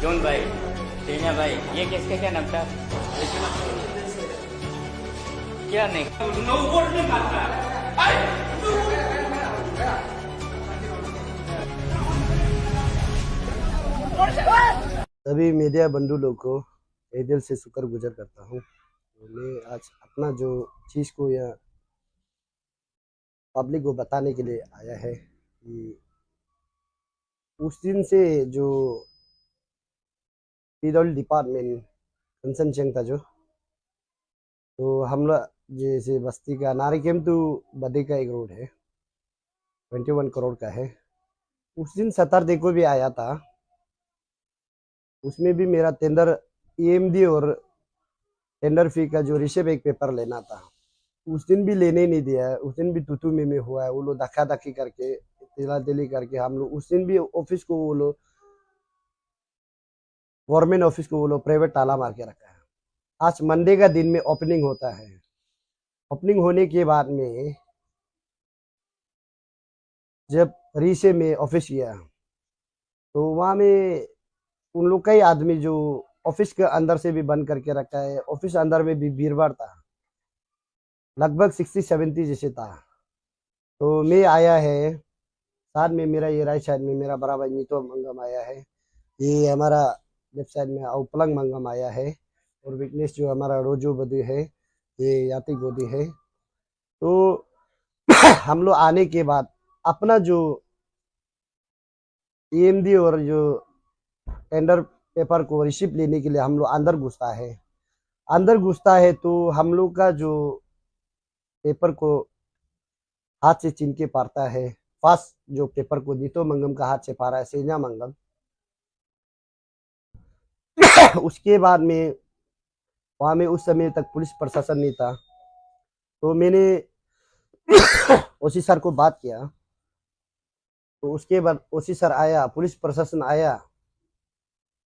John भाई, टीना भाई, ये किसका क्या नाम था? क्या नहीं? सभी मीडिया बंधु लोग को तहे दिल से शुक्र गुजार करता हूँ। तो मैं आज अपना जो चीज़ को या पब्लिक को बताने के लिए आया है कि उस दिन से जो पीडब्ल्यू डिपार्टमेंट कंसर्न चेंग था जो, तो हम लोग जैसे बस्ती का नारी केम टू बदे का एक रोड है, 21 करोड़ का है। उस दिन सतर्दे को भी आया था, उसमें भी मेरा टेंडर ईएमडी और टेंडर फी का जो रिसिप्ट एक पेपर लेना था, उस दिन भी लेने नहीं दिया है। उस दिन भी तुतू में हुआ है, वो लोग धक्का धक्की करके तिला तिली करके हम लोग उस दिन भी ऑफिस को वो लोग गवर्नमेंट ऑफिस को वो लोग प्राइवेट ताला मार के रखा है। आज मंडे का दिन में ओपनिंग होता है। ओपनिंग होने के बाद में जब रीसे में ऑफिस गया तो वहाँ में उन लोग कई आदमी जो ऑफिस के अंदर से भी बंद करके रखा है, ऑफिस अंदर में भी भीड़ भाड़ था, लगभग 60-70 जैसे था। तो मैं आया है, साथ में मेरा ये राइट साइड में मेरा बड़ा भाई नीतो मंगम आया है, ये हमारा लेफ्ट साइड में औपलंग मंगम आया है, और विकनेश जो हमारा रोजो बदी है, ये याति गोदी है। तो हम लोग आने के बाद अपना जो ईएमडी और जो टेंडर पेपर को रिसिप्ट लेने के लिए हम लोग अंदर घुसता है तो हम लोग का जो पेपर को हाथ से छीन के पारता है। फर्स्ट जो पेपर को नीतो मंगम का हाथ से पारा है सेना मंगम। उसके बाद में वहां में उस समय तक पुलिस प्रशासन नहीं था, तो मैंने ओसी सर को बात किया। तो उसके बाद ओसी सर आया, पुलिस प्रशासन आया,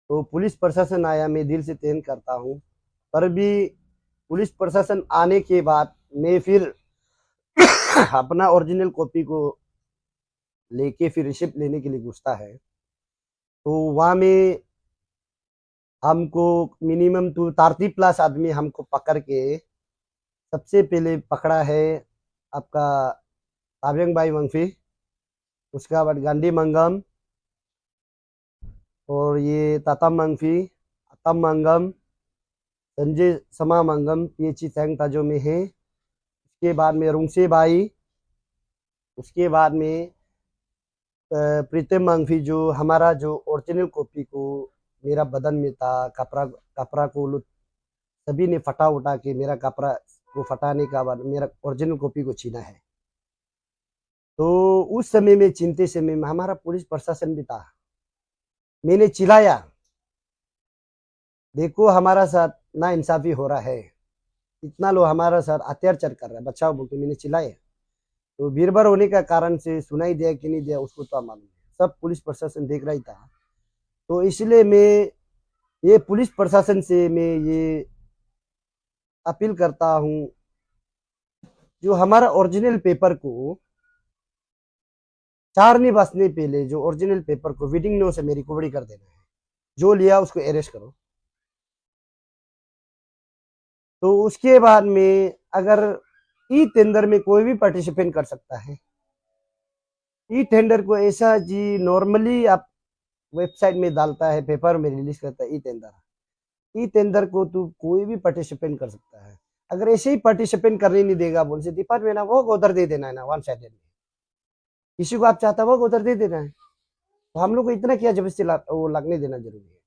तो पुलिस प्रशासन आया, मैं दिल से तहन करता हूँ। पर भी पुलिस प्रशासन आने के बाद मैं फिर अपना ओरिजिनल कॉपी को लेके फिर रिसिप्ट लेने के लिए घुसता है। तो वहां में हमको मिनिमम टू 30+ आदमी हमको पकड़ के सबसे पहले पकड़ा है आपका ताब्यंग भाई वंगफी, उसका बाद गांधी मंगम, और ये तातम मंगफी, अतम मंगम, संजय समा मंगम, पीएचई थैंग ताजो में है। उसके बाद में रुंगसे भाई, उसके बाद में प्रीतम मंगफी, जो हमारा जो ओरिजिनल कॉपी को मेरा बदन में था, कपड़ा को सभी ने फटा उठा के मेरा कपड़ा को फटाने का बाद मेरा ओरिजिनल कॉपी को छीना है। तो उस समय में चिंते समय में हमारा पुलिस प्रशासन भी था। मैंने चिल्लाया, देखो हमारा साथ ना इंसाफी हो रहा है, इतना लोग हमारा साथ अत्याचार कर रहा है, बचाओ बोलते मैंने चिल्लाया। तो भीड़ होने का कारण से सुनाई दिया कि नहीं दिया उसको तो मालूम है, सब पुलिस प्रशासन देख रहा ही था। तो इसलिए मैं ये पुलिस प्रशासन से मैं ये अपील करता हूँ, जो हमारा ओरिजिनल पेपर को 4 नहीं बजने पहले जो ओरिजिनल पेपर को वीडिंग नो से मेरी रिकवरी कर देना है, जो लिया उसको अरेस्ट करो। तो उसके बाद में अगर ई टेंडर में कोई भी पार्टिसिपेट कर सकता है। ई टेंडर को ऐसा जी नॉर्मली आप वेबसाइट में डालता है, पेपर में रिलीज करता है ई टेंडर को तो कोई भी पार्टिसिपेट कर सकता है। अगर ऐसे ही पार्टिसिपेट करने नहीं देगा बोल से डिपार्टमेंट ना वो उधर दे देना है ना, वन साइडेड किसी को आप चाहता वो उधर दे देना है। तो हम लोग को इतना क्या जबरदस्ती वो लगने देना जरूरी है।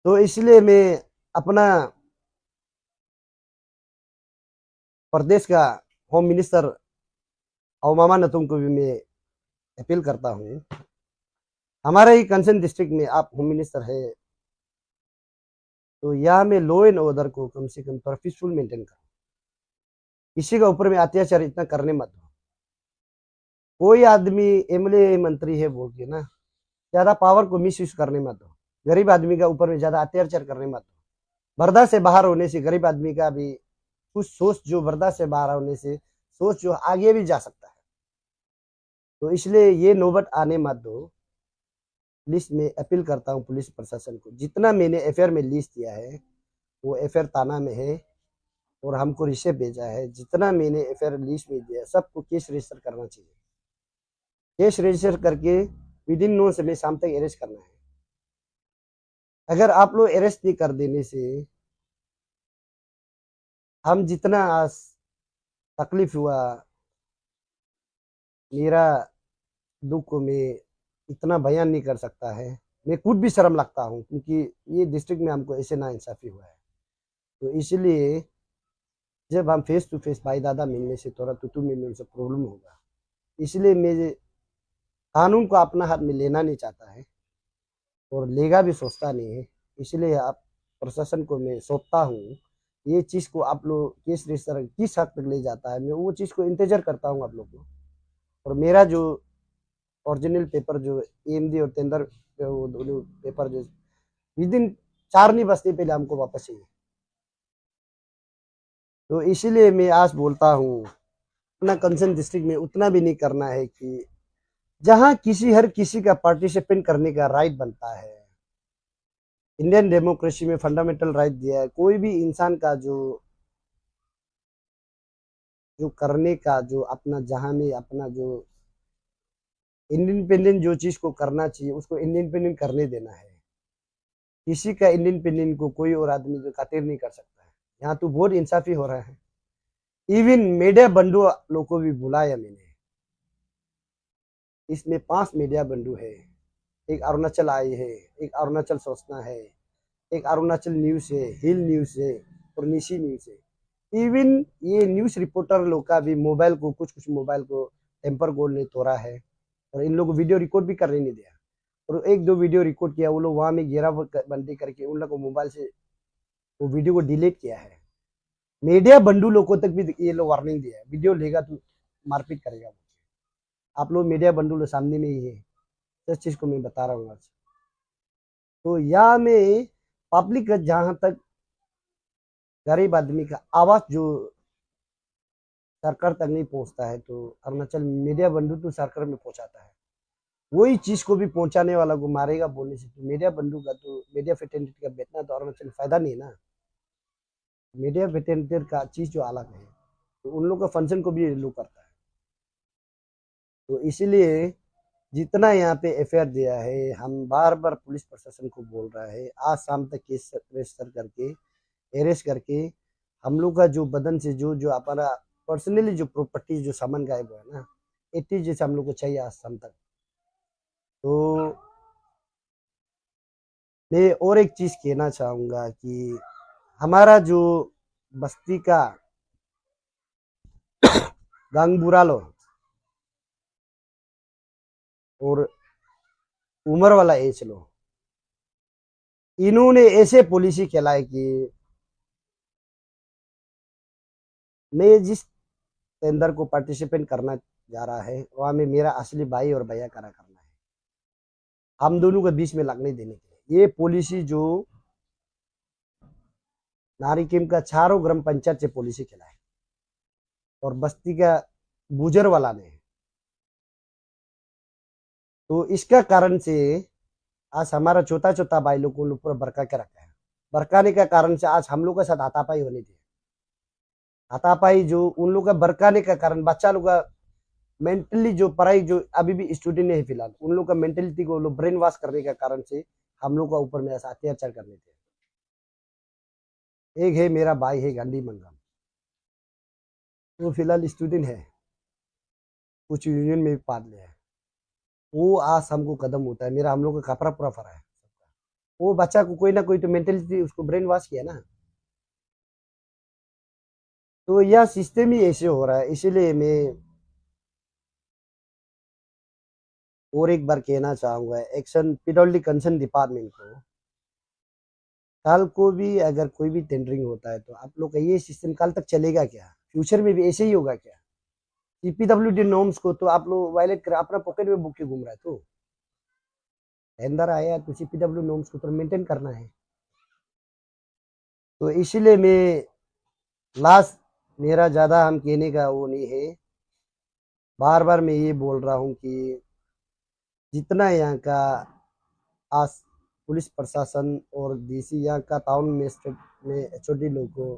तो इसलिए मैं अपना प्रदेश का होम मिनिस्टर और मामा नतुम को भी मैं अपील करता हूँ, हमारे ही कंसर्न डिस्ट्रिक्ट में आप होम मिनिस्टर है, तो यहाँ में लॉ एंड ऑर्डर को कम से कम थोड़ा पीसफुल मेंटेन करो। किसी के ऊपर में अत्याचार इतना करने मत दो। कोई आदमी एमएलए मंत्री है बोल के ना ज्यादा पावर को मिस यूज करने मत दो। गरीब आदमी का ऊपर में ज्यादा अत्याचार करने मत दो। बर्दाश्त से बाहर होने से गरीब आदमी का भी कुछ सोच, जो बर्दाश्त से बाहर होने से सोच जो आगे भी जा सकता है। तो इसलिए ये नौबत आने मत दो। लिस्ट में अपील करता हूँ पुलिस प्रशासन को, जितना मैंने एफआईआर में लिस्ट दिया है वो एफआईआर थाना में है और हमको रिसिप्ट भेजा है। जितना मैंने एफआईआर लिस्ट में दिया सबको केस रजिस्टर करना चाहिए। केस रजिस्टर करके विद इन नो समय शाम तक अरेस्ट करना है। अगर आप लोग अरेस्ट नहीं कर देने से हम जितना आज तकलीफ हुआ, मेरा दुख को मैं इतना बयान नहीं कर सकता है। मैं खुद भी शर्म लगता हूँ क्योंकि ये डिस्ट्रिक्ट में हमको ऐसे ना इंसाफी हुआ है। तो इसलिए जब हम फेस टू फेस भाई दादा मिलने से थोड़ा तुतू में उनसे प्रॉब्लम होगा, इसलिए मैं कानून को अपना हाथ में लेना नहीं चाहता है और लेगा भी सोचता नहीं है। इसलिए आप प्रशासन को मैं सौंपता हूँ ये चीज़ को। आप लोग केस रजिस्टर किस हद तक ले जाता है मैं वो चीज़ को इंतजार करता हूँ आप लोग को। और मेरा जो ओरिजिनल पेपर जो एएमडी और टेंडर वो दोनों पेपर जो विद इन 4 नहीं बजते पहले हमको वापस चाहिए। तो इसीलिए मैं आज बोलता हूँ अपना कंसर्न डिस्ट्रिक्ट में उतना भी नहीं करना है कि जहाँ हर किसी का पार्टिसिपेट करने का राइट बनता है। इंडियन डेमोक्रेसी में फंडामेंटल राइट दिया है, कोई भी इंसान का जो जो करने का जो अपना जहाँ में अपना जो इंडिपेंडेंट जो चीज को करना चाहिए उसको इंडिपेंडेंट करने देना है। किसी का इंडिपेंडेंट को कोई और आदमी जो खातिर नहीं कर सकता है। यहाँ तो बहुत इंसाफी हो रहा है। इवन मीडिया बंधु लोग को भी बुलाया मैंने। इसमें 5 मीडिया बंधु है। एक अरुणाचल आई है, एक अरुणाचल सोचना है, एक अरुणाचल न्यूज है, हिल न्यूज है और निशी न्यूज है। इवन ये न्यूज रिपोर्टर लोग का भी मोबाइल को कुछ मोबाइल को टेम्पर गोल्ड ने तोड़ा है और इन लोग को वीडियो रिकॉर्ड भी करने नहीं दिया। और 1-2 वीडियो रिकॉर्ड किया, वो लोग वहां में घेराबंदी करके उन लोग को मोबाइल से वो वीडियो को डिलीट किया है। मीडिया बंधु लोगों तक भी ये लोग वार्निंग दिया है, वीडियो लेगा तो मारपीट करेगा। आप लोग मीडिया बंधु लोग सामने में ही है, इस चीज को मैं बता रहा हूँ आज। तो यहाँ में पब्लिक का जहां तक गरीब आदमी का आवाज जो सरकार तक नहीं पहुंचता है, तो अरुणाचल मीडिया बंधु तो सरकार में पहुंचाता है। वही चीज को भी पहुंचाने वाला को मारेगा बोलने से तो मीडिया बंधु का तो मीडिया फेटेंटिटी का बेचना तो अरुणाचल फायदा नहीं है ना। मीडिया फेटेंटिटी का चीज जो अलग है, तो उन लोग का फंक्शन को भी ये लोग करता है। तो इसीलिए जितना यहाँ पे एफआईआर दिया है, हम बार बार पुलिस प्रशासन को बोल रहा है आज शाम तक केस रजिस्टर करके अरेस्ट करके हम लोग का जो बदन से जो जो हमारा पर्सनली जो प्रॉपर्टी जो सामान गायब हुआ है ना, 80 जैसे हम लोग को चाहिए आज शाम तक। तो मैं और एक चीज कहना चाहूंगा कि हमारा जो बस्ती का गांगबुरा लो और उम्र वाला एज लो, इन्होंने ऐसे पॉलिसी चलाई कि मैं जिस टेंडर को पार्टिसिपेट करना जा रहा है वहां में मेरा असली भाई और भैया करा करना है, हम दोनों के बीच में लगने देने के लिए। ये पॉलिसी जो नारिकेम का चारों ग्राम पंचायत से पॉलिसी खिलाए और बस्ती का गुजर वाला ने। तो इसका कारण से आज हमारा छोटा छोटा भाई लोग को पूरा बरका के रखा है। बरकाने का कारण से आज हम लोग के साथ हाथापाई होनी थी। हाथापाई जो उन लोग का बरकाने का कारण बच्चा लोग का मेंटली जो पढ़ाई जो अभी भी स्टूडेंट है फिलहाल, उन लोग का मेंटेलिटी को लोग ब्रेन वॉश करने का कारण से हम लोग का ऊपर में ऐसा अत्याचार करने थे। एक है मेरा भाई है गांधी मंगम, वो फिलहाल स्टूडेंट है, कुछ यूनियन में भी पार्ट लिया है। वो आज हमको कदम होता है, मेरा हम लोग का कपड़ा पूरा फरा है। वो बच्चा को कोई ना कोई तो मेंटेलिटी उसको ब्रेन वॉश किया ना। तो यह सिस्टम ही ऐसे हो रहा है। इसीलिए मैं और एक बार कहना चाहूंगा एक्शन पीडब्ल्यूडी कंसर्न डिपार्टमेंट को, कल को भी अगर कोई भी टेंडरिंग होता है तो आप लोग का ये सिस्टम कल तक चलेगा क्या? फ्यूचर में भी ऐसे ही होगा क्या? सीपीडब्ल्यूडी नॉर्म्स को तो आप लोग वायलेट कर अपना पॉकेट में बुक के घूम रहा है। तो टेंडर आया तो सीपीडब्ल्यू नॉर्म्स को तो मेंटेन करना है। तो इसीलिए मैं लास्ट मेरा ज्यादा हम कहने का वो नहीं है, बार बार मैं ये बोल रहा हूँ कि जितना यहाँ का आज पुलिस प्रशासन और डीसी यहाँ का टाउन मजिस्ट्रेट में एचओडी लोग को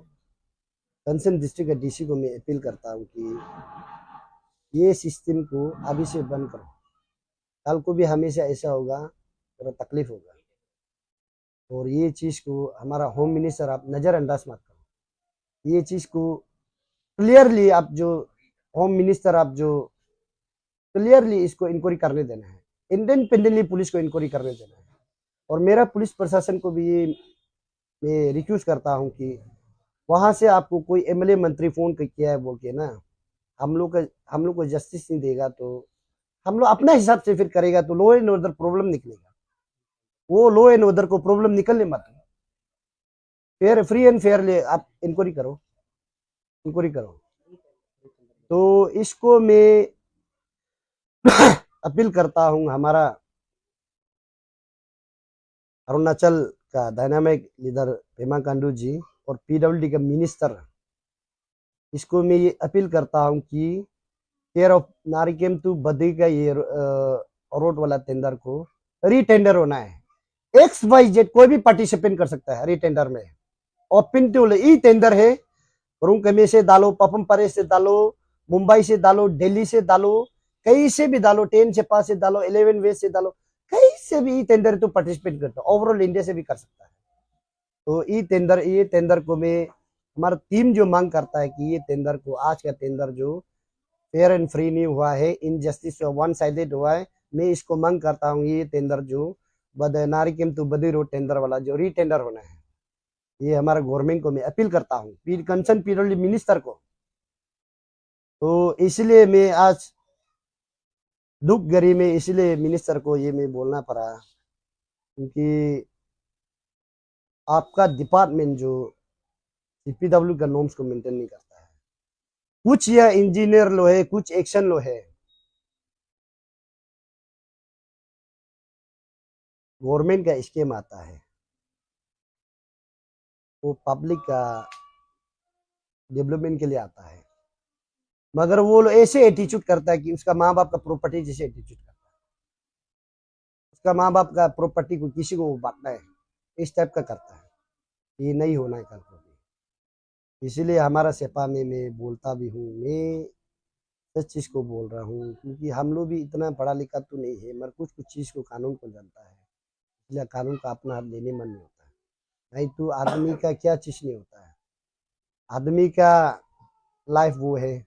कंसर्न डिस्ट्रिक्ट के डीसी को मैं अपील करता हूँ कि ये सिस्टम को अभी से बंद करो। कल को भी हमेशा ऐसा होगा थोड़ा तकलीफ होगा। और ये चीज़ को हमारा होम मिनिस्टर आप नज़रअंदाज मत करो। ये चीज़ को क्लियरली आप जो होम मिनिस्टर आप जो क्लियरली इसको इंक्वायरी करने देना है, इंडिपेंडेंटली पुलिस को इंक्वायरी करने देना है। और मेरा पुलिस प्रशासन को भी ये मैं रिक्वेस्ट करता हूँ कि वहाँ से आपको कोई एमएलए मंत्री फ़ोन किया है बोल के ना हम लोग को जस्टिस नहीं देगा तो हम लोग अपने हिसाब से फिर करेगा तो लॉ एंड ऑर्डर प्रॉब्लम निकलेगा। वो लॉ एंड ऑर्डर को प्रॉब्लम निकलने मत, फेयर फ्री एंड फेयरली आप इंक्वायरी करो। तो इसको मैं अपील करता हूँ हमारा अरुणाचल का डायनामिक लीडर पेमा खांडू जी और पीडब्ल्यूडी का मिनिस्टर, इसको मैं ये अपील करता हूँ कि केयर ऑफ नारिकेम टू बद्री का ये रोड वाला टेंडर को रीटेंडर होना है। XYZ कोई भी पार्टिसिपेट कर सकता है रीटेंडर में। ओपन टू ई टेंडर है, रुंगकमे से डालो, पपम परे से डालो, मुंबई से डालो, दिल्ली से डालो, कहीं से भी डालो, 10 से पास से डालो, 11 वेस्ट से डालो, कहीं से भी ई टेंडर तो पार्टिसिपेट करता है। ओवरऑल इंडिया से भी कर सकता है। तो ये टेंडर को मैं हमारा टीम जो मांग करता है कि ये टेंडर को आज का टेंडर जो फेयर एंड फ्री नहीं हुआ है, इनजस्टिस वन साइडेड हुआ है, मैं इसको मांग करता हूँ ये टेंडर जो नारिकेम टू बद्री रोड टेंडर वाला जो रीटेंडर होना है, ये हमारा गवर्नमेंट को मैं अपील करता हूँ, कंसर्न पीडब्ल्यूडी मिनिस्टर को। तो इसलिए मैं आज दुख गरी में इसलिए मिनिस्टर को ये मैं बोलना पड़ा क्योंकि आपका डिपार्टमेंट जो सीपीडब्ल्यू का नॉर्म्स को मेंटेन नहीं करता है। कुछ या इंजीनियर लो है, कुछ एक्शन लो है, गवर्नमेंट का स्कीम आता है वो पब्लिक का डेवलपमेंट के लिए आता है, मगर वो लोग ऐसे एटीट्यूड करता है कि उसका माँ बाप का प्रॉपर्टी जैसे एटीट्यूड करता है, उसका माँ बाप का प्रॉपर्टी को किसी को बांटना है, इस टाइप का करता है। ये नहीं होना है कल को भी। इसीलिए हमारा सेपा में मैं बोलता भी हूँ, मैं सच चीज़ को बोल रहा हूँ क्योंकि हम लोग भी इतना पढ़ा लिखा तो नहीं है, मगर कुछ चीज़ को कानून को जानता है, इसलिए कानून का अपना हाथ लेने मन नहीं होता है। नहीं तो आदमी का क्या चीज़ नहीं होता है, आदमी का लाइफ वो है,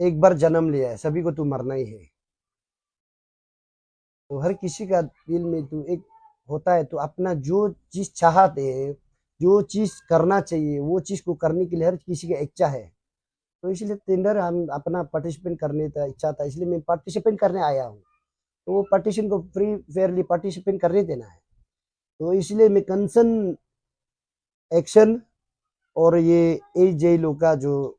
एक बार जन्म लिया है, सभी को तो मरना ही है। तो हर किसी का दिल में तो एक होता है, तो अपना जो चीज़ चाहते हैं, जो चीज़ करना चाहिए, वो चीज़ को करने के लिए हर किसी की इच्छा है। तो इसलिए टेंडर हम अपना पार्टिसिपेट करने का इच्छा था, इसलिए मैं पार्टिसिपेट करने आया हूँ। तो वो पार्टिशन को फ्री फेयरली पार्टिसिपेट करने देना है। तो इसलिए मैं कंसर्न एक्शन और ये AJ लोग का जो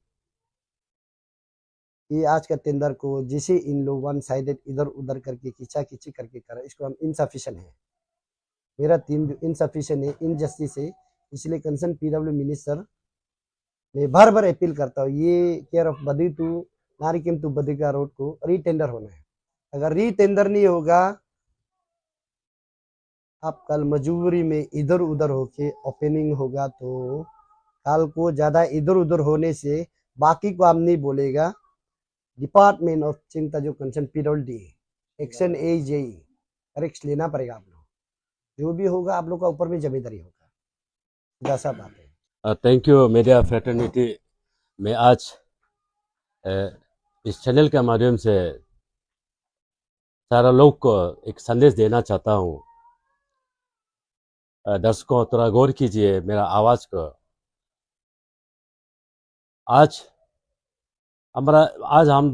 ये आज का टेंडर को जिसे इन लोग वन साइडेड इधर उधर करके खींची करके करा, इसको हम इनसफिशिएंट है, मेरा टीम जो इनसफिशिएंट है, इनजस्टिस है। इसलिए कंसर्न पीडब्ल्यू मिनिस्टर मैं बार बार अपील करता हूँ ये केयर ऑफ बद्री टू नारिकेम टू बद्री का रोड को रीटेंडर होना है। अगर रीटेंडर नहीं होगा, आप कल मजबूरी में इधर उधर होके ओपनिंग होगा तो कल को ज्यादा इधर उधर होने से बाकी को आप नहीं बोलेगा, डिपार्टमेंट ऑफ चिंता जो concern PWD action AJ correct लेना पड़ेगा। आप लोग जो भी होगा आप लोग का ऊपर में जिम्मेदारी होगा। जैसा बात है। Thank you media fraternity. मैं आज इस चैनल के माध्यम से सारा लोग को एक संदेश देना चाहता हूँ। दर्शकों थोड़ा गौर कीजिए मेरा आवाज़ को। आज हम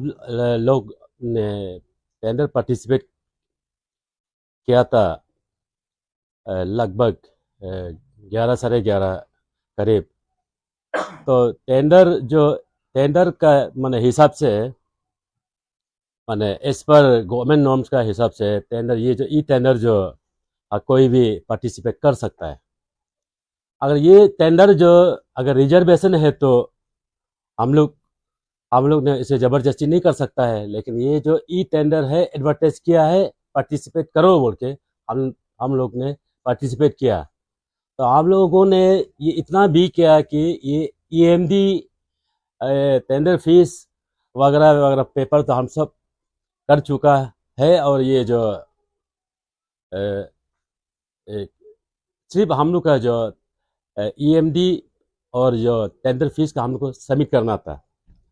लोग ने टेंडर पार्टिसिपेट किया था लगभग 11 साढ़े 11 करीब। तो टेंडर का माने हिसाब से माने एज पर गवर्नमेंट नॉर्म्स का हिसाब से टेंडर ये जो ई टेंडर जो कोई भी पार्टिसिपेट कर सकता है। अगर ये टेंडर जो अगर रिजर्वेशन है तो हम लोग ने इसे ज़बरदस्ती नहीं कर सकता है, लेकिन ये जो ई टेंडर है एडवर्टाइज किया है पार्टिसिपेट करो बोल के हम लोग ने पार्टिसिपेट किया। तो हम लोगों ने ये इतना भी किया कि ये EMD टेंडर फीस वगैरह वगैरह पेपर तो हम सब कर चुका है। और ये जो अ, एक सिर्फ हम लोग का जो EMD और जो टेंडर फीस का हम लोग को सबमिट करना था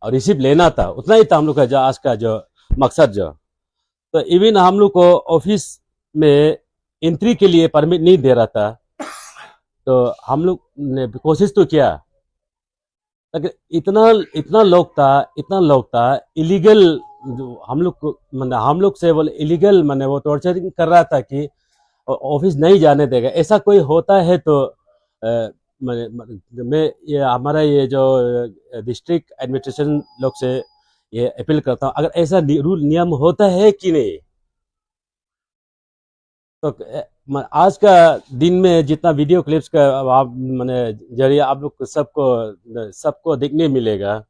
और रिसिप्ट लेना था, उतना ही था हम लोग का जो आज का जो मकसद जो। तो इवन हम लोग को ऑफिस में एंट्री के लिए परमिट नहीं दे रहा था। तो हम लोग ने कोशिश तो किया, लेकिन इतना लोग था इलीगल, जो हम लोग को मतलब हम लोग से वो इलीगल मैंने वो टॉर्चरिंग कर रहा था कि ऑफिस नहीं जाने देगा। ऐसा कोई होता है तो मैं ये हमारा ये जो डिस्ट्रिक्ट एडमिनिस्ट्रेशन लोग से ये अपील करता हूँ, अगर ऐसा रूल नियम होता है कि नहीं तो आज का दिन में जितना वीडियो क्लिप्स का आप मैंने जरिए आप लोग सबको देखने मिलेगा।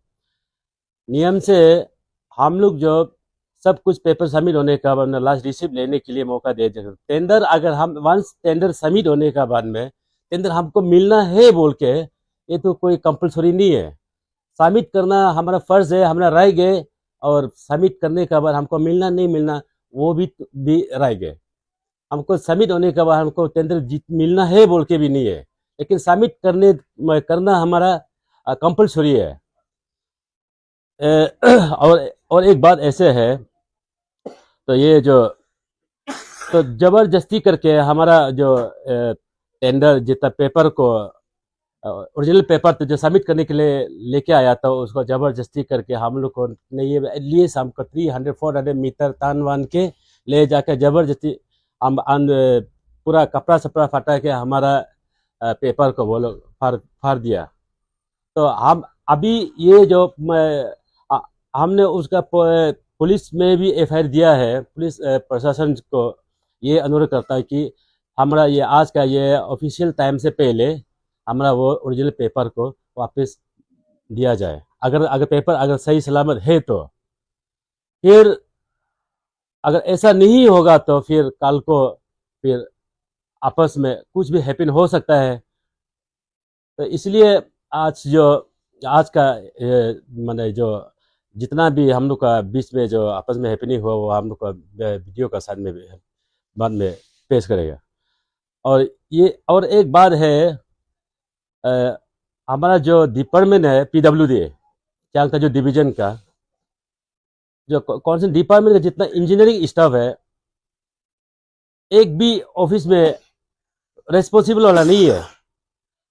नियम से हम लोग जो सब कुछ पेपर सबमिट होने का बाद लास्ट रिसिप्ट लेने के लिए मौका दे देते। टेंडर अगर हम वंस टेंडर सबमिट होने का बाद में टेंडर हमको मिलना है बोल के, ये तो कोई कंपलसरी नहीं है। सबमिट करना हमारा फर्ज है, हमारा राय गए, और सबमिट करने के बाद हमको मिलना नहीं मिलना वो भी राय गए। हमको सबमिट होने के बाद हमको टेंडर मिलना है बोल के भी नहीं है, लेकिन सबमिट करना हमारा कंपलसरी है। और एक बात ऐसे है, तो ये जो तो जबरदस्ती करके हमारा जो टेंडर जितना पेपर को ओरिजिनल पेपर तो जो सबमिट करने के लिए लेके आया था, उसको जबरदस्ती करके हम लोग को नहीं एटलीस्ट हमको 300-400 मीटर तान वान के ले जाकर जबरदस्ती हम पूरा कपड़ा सपड़ा फटा के हमारा पेपर को वो लोग फाड़ दिया। तो हम अभी ये जो हमने उसका पुलिस में भी FIR दिया है। पुलिस प्रशासन को ये अनुरोध करता है कि हमारा ये आज का ये ऑफिशियल टाइम से पहले हमारा वो ओरिजिनल पेपर को वापस दिया जाए। अगर पेपर अगर सही सलामत है तो फिर, अगर ऐसा नहीं होगा तो फिर कल को फिर आपस में कुछ भी हैपन हो सकता है। तो इसलिए आज का मैंने जो जितना भी हम लोग का बीच में जो आपस में हैपनिंग हुआ वो हम लोग का वीडियो का साथ में बाद में पेश करेगा। और एक बात है, हमारा जो डिपार्टमेंट है PWD चांग का जो डिवीजन का जो कौन से डिपार्टमेंट का जितना इंजीनियरिंग स्टाफ है, एक भी ऑफिस में रेस्पॉन्सिबल वाला नहीं है।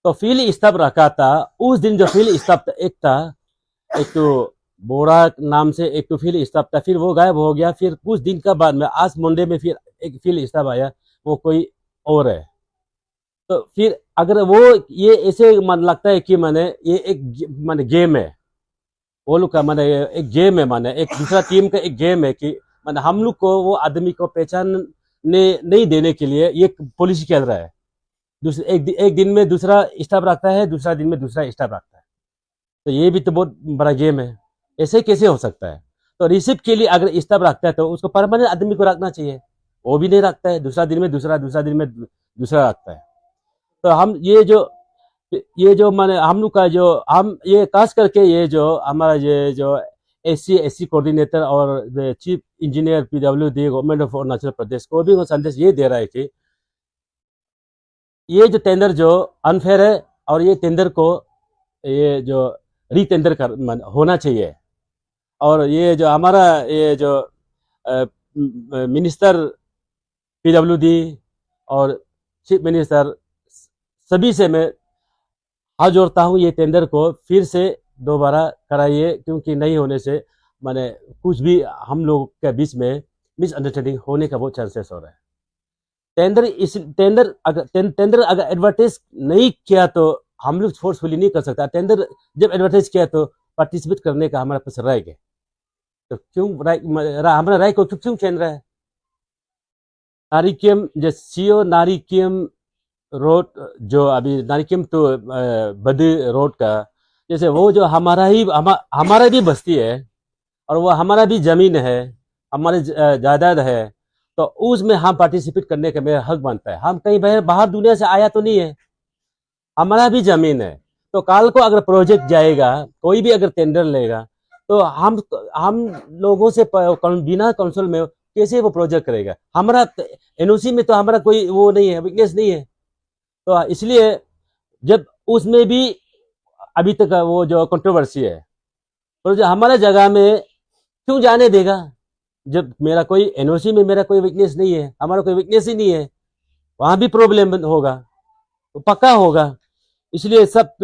तो फील्ड स्टाफ रखा था। उस दिन जो फील्ड स्टाफ एक था, एक तो बोरा नाम से एक तो फील्ड स्टाफ था, फिर वो गायब हो गया। फिर कुछ दिन का बाद में आज मंडे में फिर एक फील्ड स्टाफ आया, वो कोई और है। तो फिर अगर वो ये ऐसे मन लगता है कि माने ये एक माने गेम है, वो लोग का माने एक गेम है, माने एक दूसरा टीम का एक गेम है कि माने हम लोग को वो आदमी को पहचानने नहीं देने के लिए ये पॉलिसी चल रहा है। एक दिन में दूसरा स्टाफ रखता है, दूसरा दिन में दूसरा स्टाफ रखता है। तो ये भी तो बहुत बड़ा गेम है, ऐसे कैसे हो सकता है? तो रिसिप्ट के लिए अगर स्टाफ रखता है तो उसको परमानेंट आदमी को रखना चाहिए, वो भी नहीं रखता है। दूसरा दिन में दूसरा दिन में दूसरा रखता है। तो हम ये जो माने हम लोग का जो हम ये खास करके ये जो हमारा ये जो SC कोऑर्डिनेटर और chief engineer PWD government of Arunachal Pradesh को भी वो संदेश ये दे रहा है कि ये जो टेंडर जो अनफेयर है, और ये टेंडर को ये जो रीटेंडर होना चाहिए। और ये जो हमारा ये जो मिनिस्टर PWD और चीफ मिनिस्टर सभी से मैं हाथ जोड़ता हूँ, ये टेंडर को फिर से दोबारा कराइए, क्योंकि नहीं होने से माने कुछ भी हम लोग के बीच में मिसअंडरस्टैंडिंग होने का बहुत चांसेस हो रहा है। टेंडर अगर एडवर्टाइज नहीं किया तो हम लोग फोर्सफुली नहीं कर सकता। टेंडर जब एडवर्टाइज किया तो पार्टिसिपेट करने का हमारे पास राय है, तो क्यों हमारा राय को क्यों छीन रहा है? नारिकेम जो CO नारिकेम रोड जो अभी नारिकेम तो बदी रोड का, जैसे वो जो हमारा भी बस्ती है और वो हमारा भी जमीन है, हमारे जायदाद है, तो उसमें हम पार्टिसिपेट करने का मेरा हक बनता है। हम कहीं बाहर दुनिया से आया तो नहीं है, हमारा भी जमीन है। तो कल को अगर प्रोजेक्ट जाएगा, कोई भी अगर टेंडर लेगा, तो हम लोगों से बिना काउंसिल में कैसे वो प्रोजेक्ट करेगा? हमारा एनओसी में तो हमारा कोई वो नहीं है, वीकनेस नहीं है। तो इसलिए जब उसमें भी अभी तक वो जो कंट्रोवर्सी है, तो जो हमारा जगह में क्यों जाने देगा? जब मेरा कोई एनओसी में मेरा कोई वीकनेस नहीं है, हमारा कोई वीकनेस ही नहीं है, वहां भी प्रॉब्लम होगा, तो पक्का होगा। इसलिए सब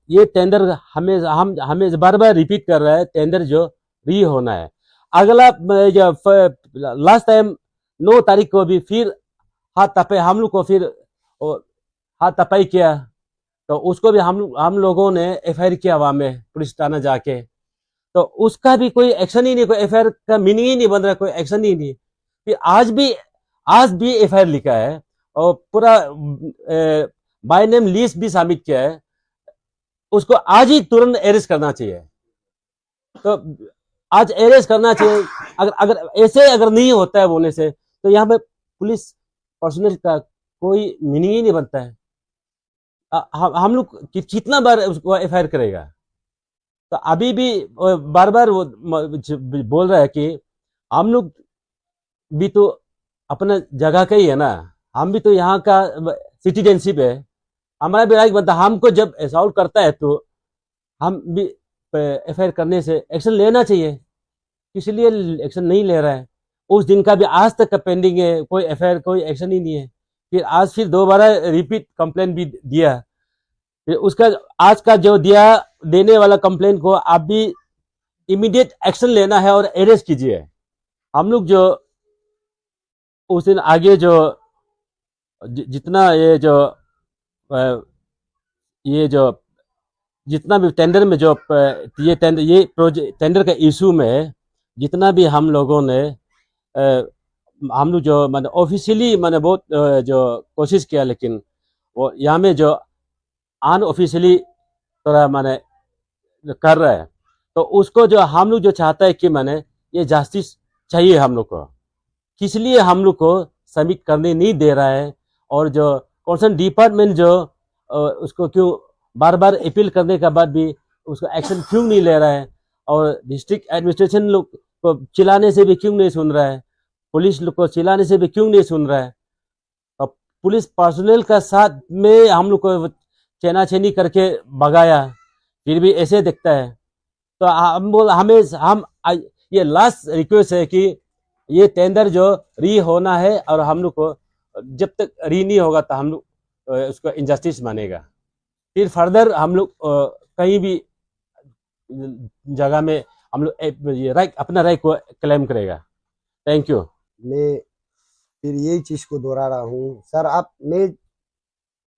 ये टेंडर हमें बार बार रिपीट कर रहा है, टेंडर जो री होना है। अगला लास्ट टाइम 9 तारीख को भी फिर हाथ तपाई, हम लोग को फिर हाथ तपाई किया, तो उसको भी हम लोगों ने एफआईआर किया वहां में पुलिस थाना जाके। तो उसका भी कोई एक्शन ही नहीं, कोई एफआईआर का मीनिंग ही नहीं बन रहा, कोई एक्शन ही नहीं। फिर आज भी एफआईआर लिखा है और पूरा बाय नेम लिस्ट भी सबमिट किया है, उसको आज ही तुरंत अरेस्ट करना चाहिए। तो आज अरेस्ट करना चाहिए। अगर ऐसे अगर नहीं होता है होने से, तो यहाँ पे पुलिस पर्सनल का कोई मीनिंग ही नहीं बनता है। हम लोग कितना बार उसको एफआईआर करेगा? तो अभी भी बार बार वो बोल रहा है कि हम लोग भी तो अपना जगह का ही है ना, हम भी तो यहाँ का सिटीजनशिप है, हमारा भी राइट बनता है। हमको जब असॉल्ट करता है तो हम भी एफआईआर करने से एक्शन लेना चाहिए, इसलिए एक्शन नहीं ले रहा है। उस दिन का भी आज तक का पेंडिंग है, कोई एफआईआर कोई एक्शन ही नहीं है। फिर आज फिर दोबारा रिपीट कंप्लेंट भी दिया, फिर उसका आज का जो देने वाला कंप्लेंट को आप भी इमीडिएट एक्शन लेना है और अरेस्ट कीजिए। हम लोग जो उस दिन आगे जो जितना ये जो जितना भी टेंडर में जो ये प्रोजेक्ट टेंडर का इशू में जितना भी हम लोगों ने हम लोग जो मैंने ऑफिशियली मैंने बहुत जो कोशिश किया, लेकिन वो यहाँ में जो अनऑफिशियली थोड़ा मैंने कर रहा है, तो उसको जो हम लोग जो चाहता है कि मैंने ये जस्टिस चाहिए हम लोग को, इसलिए हम लोग को सबमिट करने नहीं दे रहा है। और जो कंसर्न डिपार्टमेंट जो उसको क्यों बार बार अपील करने के बाद भी उसको एक्शन क्यों नहीं ले रहा है, और डिस्ट्रिक्ट एडमिनिस्ट्रेशन लोग को चिल्लाने से भी क्यों नहीं सुन रहा है, पुलिस लोग को चिल्लाने से भी क्यों नहीं सुन रहा है। और पुलिस पर्सनल का साथ में हम लोग को चेनाचेनी करके भगाया, फिर भी ऐसे दिखता है। तो हम ये लास्ट रिक्वेस्ट है कि ये टेंडर जो री होना है, और हम लोग को जब तक री नहीं होगा तो हम लोग उसको इनजस्टिस मानेगा। फिर फर्दर हम लोग कहीं भी जगह में हम लोग ये राइट अपना राइट को क्लेम करेगा। Thank you. मैं फिर यही चीज को दोहरा रहा हूँ सर,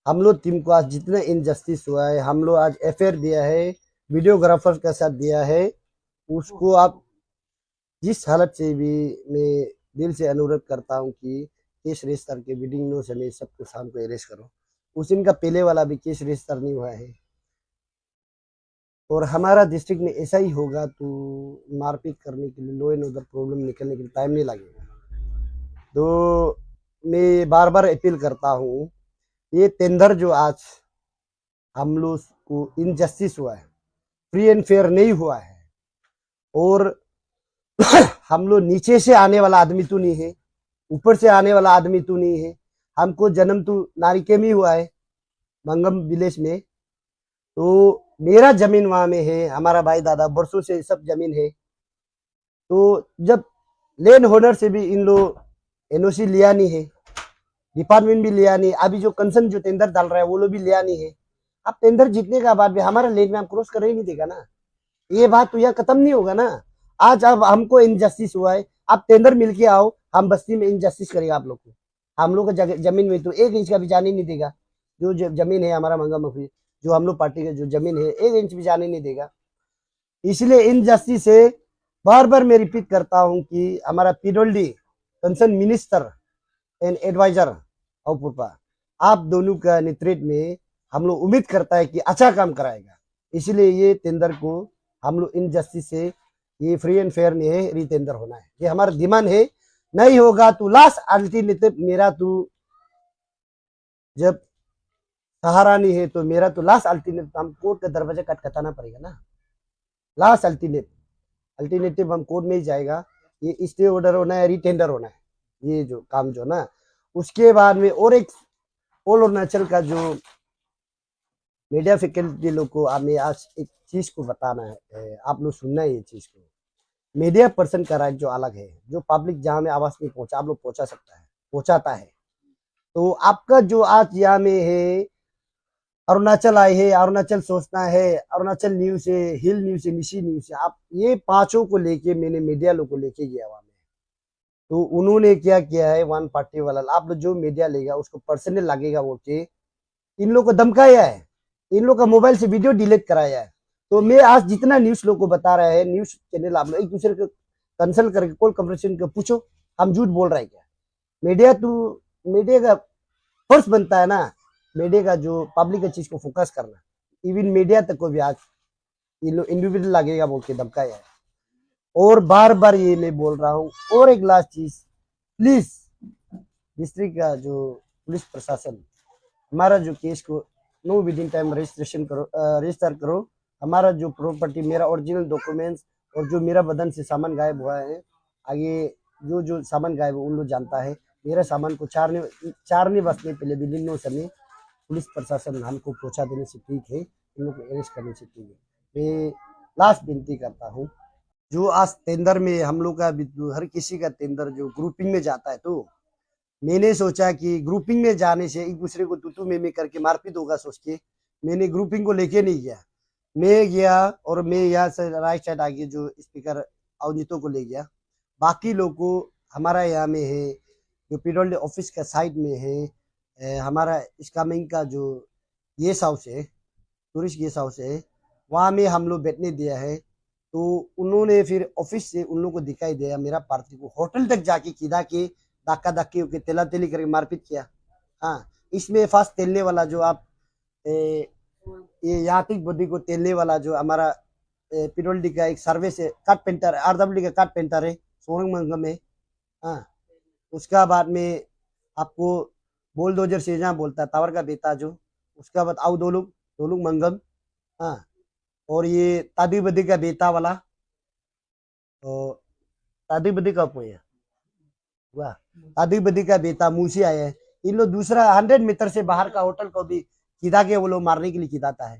हम लोग टीम को आज जितना इनजस्टिस हुआ है, हम लोग आज एफआईआर दिया है, वीडियोग्राफर के साथ दिया है, उसको आप जिस हालत से भी मैं दिल से अनुरोध करता हूँ कि केस रजिस्टर के विडिंग नो से सबको शाम को अरेस्ट करो। उस दिन का पहले वाला भी केस रजिस्टर नहीं हुआ है, और हमारा डिस्ट्रिक्ट में ऐसा ही होगा तो मारपीट करने के लिए, लो एंड ऑर्डर प्रॉब्लम निकलने के लिए टाइम नहीं लगेगा। तो मैं बार बार अपील करता हूँ, ये टेंडर जो आज हम लोग को इनजस्टिस हुआ है, फ्री एंड फेयर नहीं हुआ है, और हम लोग नीचे से आने वाला आदमी तो नहीं है, ऊपर से आने वाला आदमी तो नहीं है। हमको जन्म तो नारिके में हुआ है, मंगम विलेज में, तो मेरा जमीन वहां में है, हमारा भाई दादा बरसों से सब जमीन है। तो जब लैंड होनर से भी इन लोग एनओसी लिया नहीं है, डिपार्टमेंट भी लिया नहीं, अभी जो कंसर्न जो टेंडर डाल रहा है वो लोग भी लिया नहीं है। अब टेंडर जीतने का बाद भी हमारा लैंड में हम क्रॉस कर ही नहीं देगा ना, ये बात तो यह खत्म नहीं होगा ना। आज अब हमको इनजस्टिस हुआ है, आप टेंडर मिल के आओ, हम बस्ती में इनजस्टिस करेगा आप लोग को। हम लोग का जमीन में तो 1 इंच का भी जाने नहीं देगा। जो जमीन है हमारा मंगा मफी, जो हम लोग पार्टी का जो जमीन है 1 इंच भी जाने नहीं देगा। इसलिए इनजस्टिस से बार बार मैं रिपीट करता हूं कि हमारा PWD concern minister and adviser और आप दोनों का नेतृत्व में हम लोग उम्मीद करता है कि अच्छा काम कराएगा। इसलिए ये टेंडर को हम लोग इनजस्टिस से, ये फ्री एंड फेयर नहीं है, री टेंडर होना है, ये हमारा डिमांड है। नहीं होगा तो लास्ट अल्टरनेटिव मेरा तो, जब सहारा नहीं है तो मेरा तो लास्ट अल्टरनेटिव हम कोर्ट का दरवाजा खटखटाना पड़ेगा ना। लास्ट अल्टरनेटिव हम कोर्ट में ही जाएगा। ये स्टे ऑर्डर होना है, रिटेंडर होना है, ये जो काम जो ना। उसके बाद में और एक ऑल अरुणाचल का जो मीडिया फैकल्टी लोग को हमें आज एक चीज को बताना है, आप लोग सुनना है ये चीज को। मीडिया पर्सन का राइट जो अलग है, जो पब्लिक जहाँ में आवाज नहीं पहुंचा आप लोग पहुंचाता है। तो आपका जो आज यहाँ में है, अरुणाचल आए है, अरुणाचल सोचना है, अरुणाचल न्यूज है, हिल न्यूज है, निशी न्यूज है, आप ये पांचों को लेके मैंने मीडिया लोग को लेके गया वहां में। तो उन्होंने क्या किया है, वन पार्टी वाला आप लोग जो मीडिया लेगा उसको पर्सनल लगेगा बोल के इन लोग को धमकाया है, इन लोग का मोबाइल से वीडियो डिलीट कराया है। तो मैं आज जितना न्यूज लोग को बता रहा है, न्यूज चैनल आप लोग एक दूसरे को कंसल्ट करके कॉल कन्वर्सेशन को पूछो हम झूठ बोल रहे हैं क्या। मीडिया का फर्ज बनता है ना, मीडिया का जो पब्लिक का चीज को फोकस करना। इवन मीडिया तक को भी आज ये लोग इंडिविजुअल लगेगा बोल के धमकाया है। और बार बार ये मैं बोल रहा हूँ। और एक लास्ट चीज, प्लीज डिस्ट्रिक्ट का जो पुलिस प्रशासन हमारा जो केस को नो विदिन टाइम रजिस्टर करो। हमारा जो प्रॉपर्टी, मेरा ओरिजिनल डॉक्यूमेंट्स और जो मेरा बदन से सामान गायब हुआ है, आगे जो सामान गायब उन लोग जानता है। मेरा सामान को चारने बसने पहले विदिन नो समय पुलिस प्रशासन हमको पहुंचा देने से ठीक है, इन लोग को अरेस्ट करने से ठीक है। मैं लास्ट विनती करता हूँ, जो आज टेंडर में हम लोग का हर किसी का टेंडर जो ग्रुपिंग में जाता है, तो मैंने सोचा कि ग्रुपिंग में जाने से एक दूसरे को तू में करके मारपीट होगा, सोच के मैंने ग्रुपिंग को लेके नहीं गया। मैं गया और मैं यहाँ से राइट साइड आगे जो स्पीकर अवनीतो को ले गया। बाकी लोग को हमारा यहाँ में है, जो पीडब्ल्यूडी ऑफिस का साइड में है, हमारा स्कामिंग का जो गेस्ट हाउस है, टूरिस्ट गेस्ट हाउस है, वहाँ में हम लोग बैठने दिया है। तो उन्होंने फिर ऑफिस से उन लोगों को दिखाई दिया मेरा पार्टी को होटल तक जाके किदा के धक्का धक्की होके तेला तेली करके मारपीट किया। हाँ, इसमें फास्ट तेलने वाला जो आप ये यातिक बुद्धि को तेलने वाला जो हमारा पीडब्ल्यूडी का एक सर्विस है, काट पेंटर, आरडब्ल्यूडी का काट पेंटर है, सोरंग मंगम में। हाँ, उसका बाद में आपको बोलडोजर से जहाँ बोलता है टावर का बेटा जो, उसका बाद आओ दो लोग मंगम। हाँ, और ये तादी बदी का बेटा वाला, तो तादी बदी का पोया वाह, तादी बदी का बेटा मूसी आया है। इन लोग दूसरा 100 मीटर से बाहर का होटल को भी किदा के वो लोग मारने के लिए किदाता है।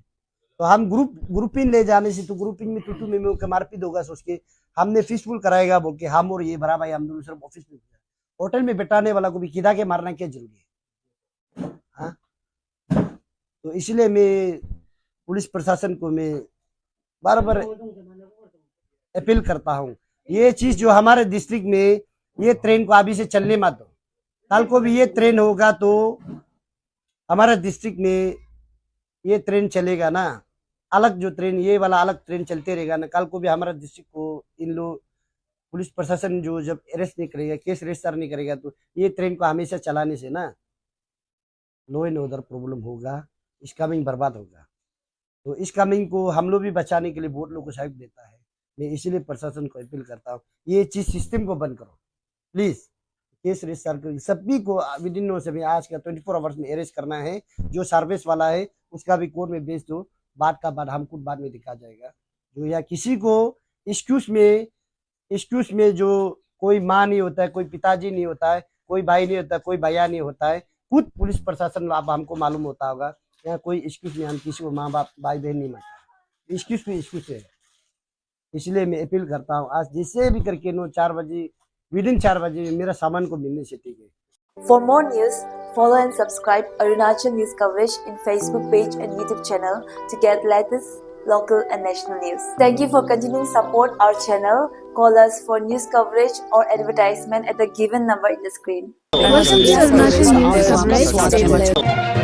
तो हम ग्रुपिंग ले जाने से तो ग्रुपिंग में टूटू में का मारपीट होगा, सोच के हमने पीसफुल कराएगा बोल के हम और ये बड़ा भाई हम दोनों सिर्फ ऑफिस में, होटल में बैठाने वाला को भी किदा के मारना क्या जरूरी है। हाँ, तो इसलिए मैं पुलिस प्रशासन को मैं बार बार अपील करता हूँ, ये चीज जो हमारे डिस्ट्रिक्ट में ये ट्रेन को अभी से चलने मत दो। कल को भी ये ट्रेन होगा तो हमारे डिस्ट्रिक्ट में ये ट्रेन चलेगा ना, अलग जो ट्रेन ये वाला अलग ट्रेन चलते रहेगा ना। कल को भी हमारा डिस्ट्रिक्ट को इन लोग पुलिस प्रशासन जो जब अरेस्ट नहीं करेगा, केस रजिस्टर नहीं करेगा, तो ये ट्रेन को हमेशा चलाने से ना लो एंड ऑर्डर प्रॉब्लम होगा, स्कैमिंग बर्बाद होगा। तो इस कमिंग को हम लोग भी बचाने के लिए बहुत लोग को सहयोग देता है। मैं इसीलिए प्रशासन को अपील करता हूँ, ये चीज सिस्टम को बंद करो प्लीज। केस रजिस्टर करके सभी को विदिन नो समय आज का 24 आवर्स में अरेस्ट करना है। जो सर्विस वाला है उसका भी कोर्ट में भेज दो, बात का बाद हमको बाद में दिखा जाएगा। जो या किसी को एक्सक्यूज में जो कोई माँ नहीं होता है, कोई पिताजी नहीं होता है, कोई भाई नहीं होता है, कोई भैया नहीं होता है, खुद पुलिस प्रशासन अब हमको मालूम होता होगा यहाँ कोई एक्सक्यूज नहीं, हम किसी को माँ बाप भाई बहन नहीं मानता, एक्सक्यूज है। इसलिए मैं अपील करता हूँ आज जिससे भी करके 4 बजे विदिन 4 बजे मेरा सामान को मिलने से ठीक है। For more news, follow and subscribe Arunachal News coverage in Facebook page and YouTube channel to get latest local and national news. Thank you for continuing support our channel. Call us for news coverage or advertisement at the given number in the screen. Welcome to Arunachal News coverage.